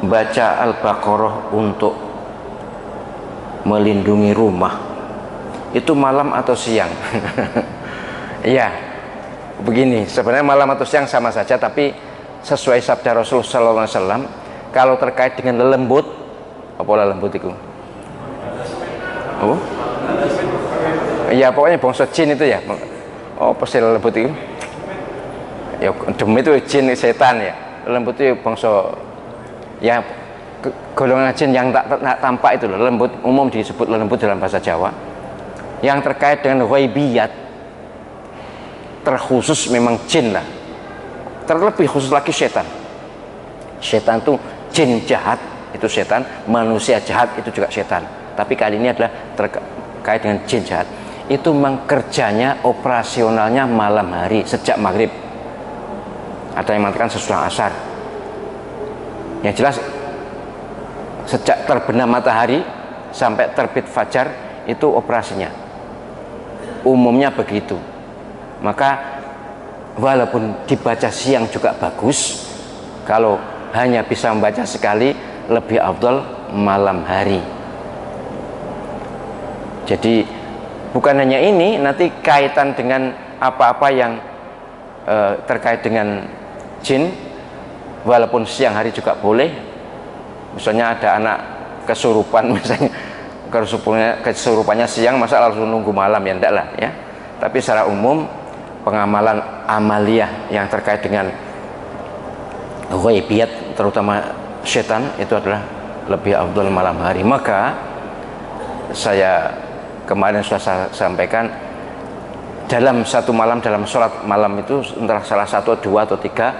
baca Al-Baqarah untuk melindungi rumah itu malam atau siang? Iya, begini, sebenarnya malam atau siang sama saja, tapi sesuai sabda Rasul sallallahu alaihi wasallam, kalau terkait dengan lelembut, apa lelembut itu? Oh? Iya, pokoknya bangsa jin itu ya. Oh, pasti lelembut itu. Ya, dem itu jin, setan ya. Lelembut itu bangsa ya golongan jin yang tak tampak itu loh. Lembut umum disebut lelembut dalam bahasa Jawa. Yang terkait dengan ghaibiyat, terkhusus memang jin lah. Terlebih khusus lagi setan. Setan itu jin jahat, itu setan. Manusia jahat, itu juga setan. Tapi kali ini adalah terkait dengan jin jahat. Itu memang kerjanya, operasionalnya malam hari sejak maghrib. Ada yang mengatakan sesudah asar. Yang jelas sejak terbenam matahari sampai terbit fajar itu operasinya. Umumnya begitu. Maka walaupun dibaca siang juga bagus, kalau hanya bisa membaca sekali lebih afdal malam hari. Jadi bukan hanya ini, nanti kaitan dengan apa-apa yang terkait dengan jin, walaupun siang hari juga boleh. Misalnya ada anak kesurupan, misalnya kesurupannya siang, masa langsung nunggu malam, ya enggak lah ya. Tapi secara umum pengamalan amaliyah yang terkait dengan ghaibiyat, terutama setan, itu adalah lebih afdal malam hari. Maka saya kemarin sudah saya sampaikan, dalam satu malam, dalam sholat malam itu antara salah satu, dua atau tiga,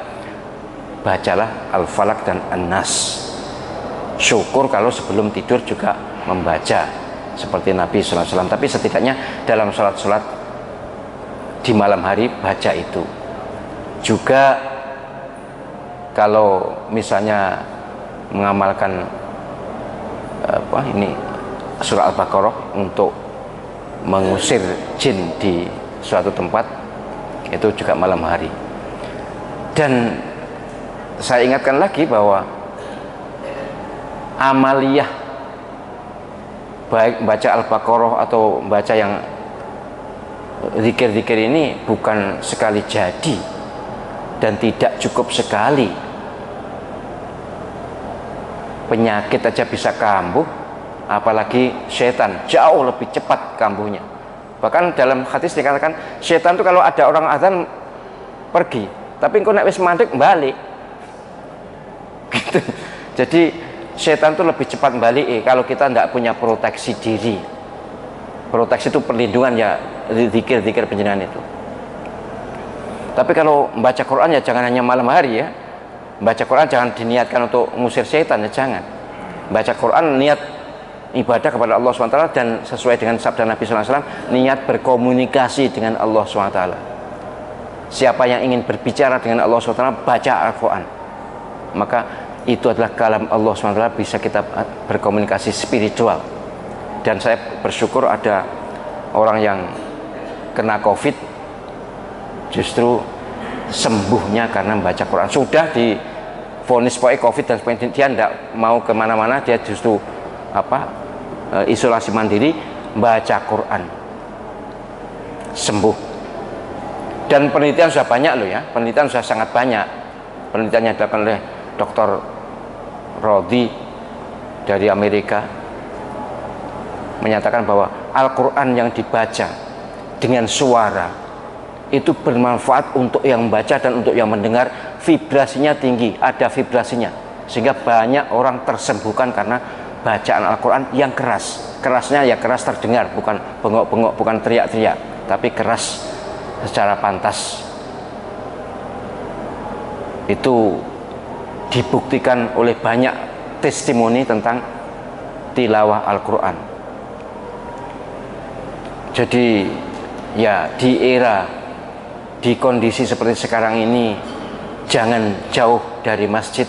bacalah Al-Falaq dan An-Nas. Syukur kalau sebelum tidur juga membaca seperti Nabi SAW. Tapi setidaknya dalam sholat-sholat di malam hari baca itu. Juga kalau misalnya mengamalkan surah Al-Baqarah untuk mengusir jin di suatu tempat, itu juga malam hari. Dan saya ingatkan lagi bahwa amaliyah baik baca Al-Baqarah atau baca yang zikir-zikir ini bukan sekali jadi dan tidak cukup sekali. Penyakit aja bisa kambuh, apalagi setan jauh lebih cepat kambuhnya. Bahkan dalam hadis dikatakan setan itu kalau ada orang azan pergi, tapi engko nek wis mandek balik. Gitu. Jadi setan itu lebih cepat balik kalau kita tidak punya proteksi diri. Proteksi itu perlindungan ya, zikir-zikir penjenengan itu. Tapi kalau membaca Quran ya jangan hanya malam hari ya. Baca Quran jangan diniatkan untuk mengusir setan ya, jangan. Baca Quran niat ibadah kepada Allah SWT, dan sesuai dengan sabda Nabi SAW, niat berkomunikasi dengan Allah SWT. Siapa yang ingin berbicara dengan Allah SWT, baca Al-Quran, maka itu adalah kalam Allah SWT, bisa kita berkomunikasi spiritual. Dan saya bersyukur ada orang yang kena COVID justru sembuhnya karena membaca Quran. Sudah divonis pokoknya COVID dan sebagainya, dia tidak mau kemana-mana, dia justru isolasi mandiri, baca Quran, sembuh. Dan penelitian sudah banyak loh ya, penelitian sudah sangat banyak. Penelitian yang dilakukan oleh Dr. Rodi dari Amerika menyatakan bahwa Al-Quran yang dibaca dengan suara itu bermanfaat untuk yang membaca dan untuk yang mendengar. Vibrasinya tinggi, ada vibrasinya, sehingga banyak orang tersembuhkan karena bacaan Al-Quran yang keras. Kerasnya ya keras terdengar, bukan bengok-bengok, bukan teriak-teriak, tapi keras secara pantas. Itu dibuktikan oleh banyak testimoni tentang tilawah Al-Quran. Jadi ya di era, di kondisi seperti sekarang ini, jangan jauh dari masjid,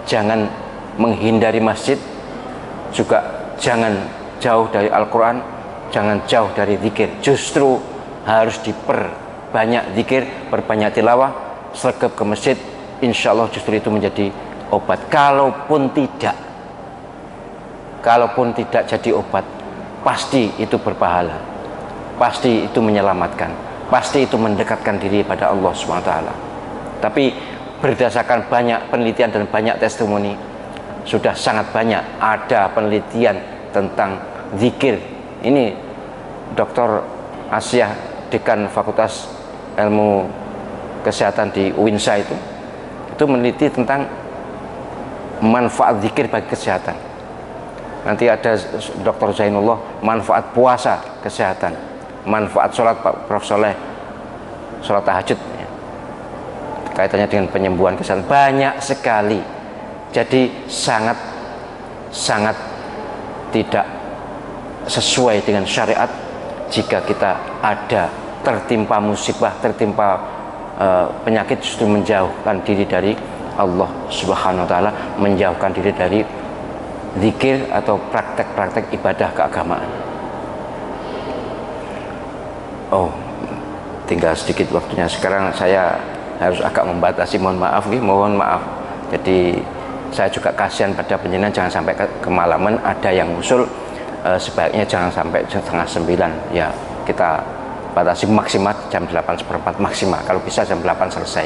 jangan menghindari masjid, juga jangan jauh dari Al-Quran, jangan jauh dari zikir. Justru harus diperbanyak zikir, perbanyak tilawah, sergap ke masjid. Insya Allah justru itu menjadi obat. Kalaupun tidak jadi obat, pasti itu berpahala, pasti itu menyelamatkan, pasti itu mendekatkan diri pada Allah SWT. Tapi berdasarkan banyak penelitian dan banyak testimoni, sudah sangat banyak ada penelitian tentang zikir. Ini Dr. Asyah, dekan Fakultas Ilmu Kesehatan di UINSA itu meneliti tentang manfaat zikir bagi kesehatan. Nanti ada Dr. Zainullah, manfaat puasa kesehatan, manfaat sholat Pak Prof. Soleh, sholat tahajud ya. Kaitannya dengan penyembuhan kesehatan banyak sekali. Jadi sangat tidak sesuai dengan syariat jika kita ada tertimpa musibah, tertimpa penyakit, justru menjauhkan diri dari Allah Subhanahu wa taala, menjauhkan diri dari zikir atau praktek-praktek ibadah keagamaan. Oh, tinggal sedikit waktunya. Sekarang saya harus agak membatasi, mohon maaf. Jadi saya juga kasihan pada penjenengan, jangan sampai kemalaman. Ada yang usul sebaiknya jangan sampai 8:30 ya, kita batasi maksimal jam 8:15 maksimal, kalau bisa jam 8 selesai.